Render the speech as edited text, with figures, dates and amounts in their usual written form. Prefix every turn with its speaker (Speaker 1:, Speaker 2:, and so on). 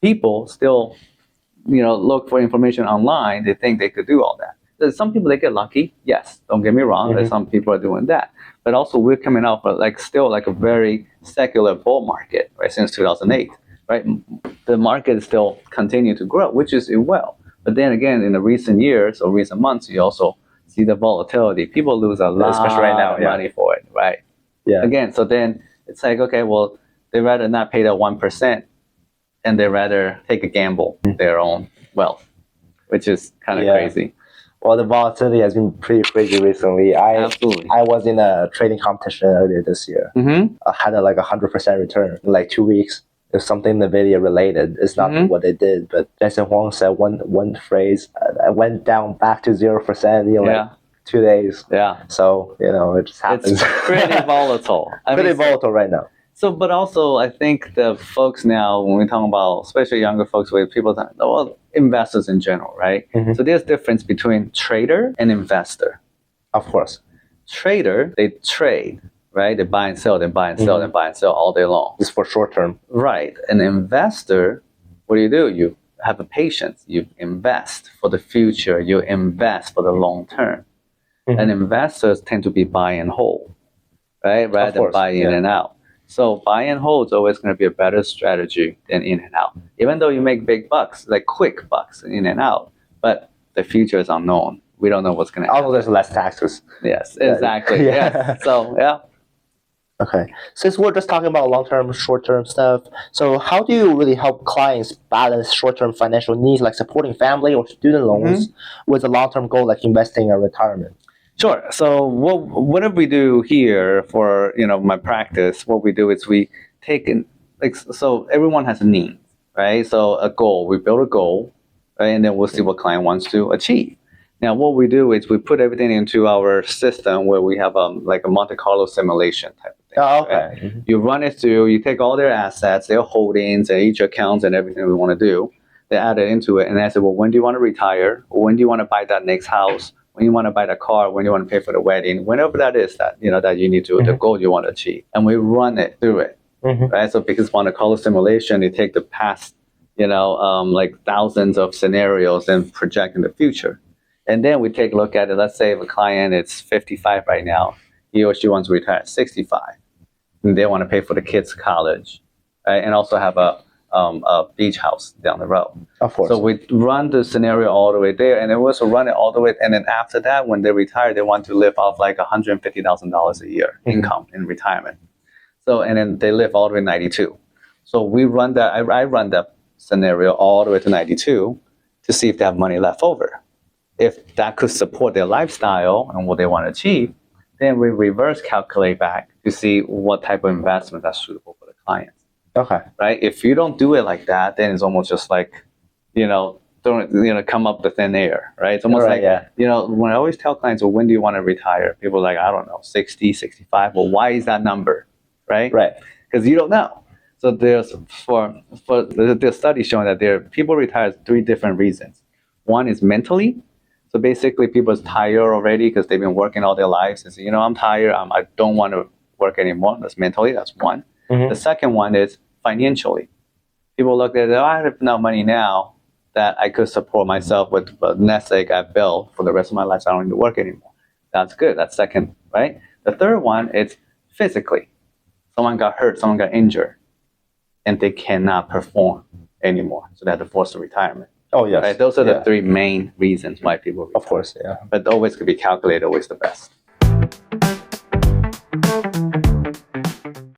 Speaker 1: people still, look for information online. They think they could do all that. There's some people, they get lucky. Yes, don't get me wrong. There's some people are doing that. But also we're coming out for still a very secular bull market, right? Since 2008, right? The market is still continue to grow, which is well. But then again, in the recent years or recent months, you also see the volatility. People lose a lot
Speaker 2: especially right now,
Speaker 1: of money for it, right?
Speaker 2: Yeah.
Speaker 1: Again, so then it's okay, well, they rather not pay that 1%, and they rather take a gamble their own wealth, which is kind of crazy.
Speaker 2: Well, the volatility has been pretty crazy recently.
Speaker 1: Absolutely.
Speaker 2: I was in a trading competition earlier this year. I had a 100% return in 2 weeks. It's something NVIDIA related. It's not what they did, but Jack Huang said one phrase. I went down back to 0% in 2 days.
Speaker 1: Yeah.
Speaker 2: So it just happens.
Speaker 1: It's pretty volatile.
Speaker 2: Volatile right now.
Speaker 1: So, but also, I think the folks now, when we talk about, especially younger folks, where people talk, well, investors in general, right? So there's difference between trader and investor.
Speaker 2: Of course.
Speaker 1: Trader, they trade, right? They buy and sell, they buy and sell, they buy and sell all day long.
Speaker 2: It's for short term.
Speaker 1: Right. An investor, what do? You have a patience. You invest for the future. You invest for the long term. And investors tend to be buy and hold, right? Rather than buy in and out. So buy and hold is always going to be a better strategy than in and out. Even though you make big bucks, quick bucks in and out, but the future is unknown. We don't know what's going to happen.
Speaker 2: Also, there's less taxes.
Speaker 1: Yes, exactly. Yes. So, yeah.
Speaker 2: Okay. Since we're just talking about long-term, short-term stuff, so how do you really help clients balance short-term financial needs like supporting family or student loans with a long-term goal like investing in retirement?
Speaker 1: Sure. So what we do here for my practice, what we do is we take in so everyone has a need, right? So a goal, we build a goal, right? And then we'll see what client wants to achieve. Now what we do is we put everything into our system where we have a Monte Carlo simulation type of thing.
Speaker 2: Oh, okay.
Speaker 1: Right? You run it through, you take all their assets, their holdings, and each accounts and everything we want to do. They add it into it, and I said, well, when do you want to retire? Or when do you want to buy that next house? When you want to buy the car, when you want to pay for the wedding, whenever that is that you need to, the goal you want to achieve. And we run it through it, right? So because Monte Carlo simulation, you take the past, thousands of scenarios and project in the future. And then we take a look at it. Let's say if a client is 55 right now, he or she wants to retire at 65. And they want to pay for the kids' college, right? And also have a beach house down the road.
Speaker 2: Of course.
Speaker 1: So we run the scenario all the way there, and then we also run it all the way. And then after that, when they retire, they want to live off $150,000 a year income in retirement. So and then they live all the way to 92. So we run that. I run that scenario all the way to 92 to see if they have money left over. If that could support their lifestyle and what they want to achieve, then we reverse calculate back to see what type of investment that's suitable for the client.
Speaker 2: Okay.
Speaker 1: Right. If you don't do it like that, then it's almost just come up with thin air. Right. It's almost when I always tell clients, well, when do you want to retire? People are like, I don't know, 60, 65. Well, why is that number? Right.
Speaker 2: Right.
Speaker 1: Because you don't know. So there's the study showing that people retire 3 different reasons. One is mentally. So basically, people are tired already because they've been working all their lives. And say, I'm tired. I don't want to work anymore. That's mentally. That's one. The second one is financially. People look at it, I have enough money now that I could support myself with the nest egg I built for the rest of my life. So I don't need to work anymore. That's good. That's second, right? The third one is physically. Someone got hurt, someone got injured, and they cannot perform anymore. So they have to force the retirement.
Speaker 2: Oh, yes.
Speaker 1: Right? Those are the 3 main reasons why people retire.
Speaker 2: Of course, yeah.
Speaker 1: But always could be calculated, always the best.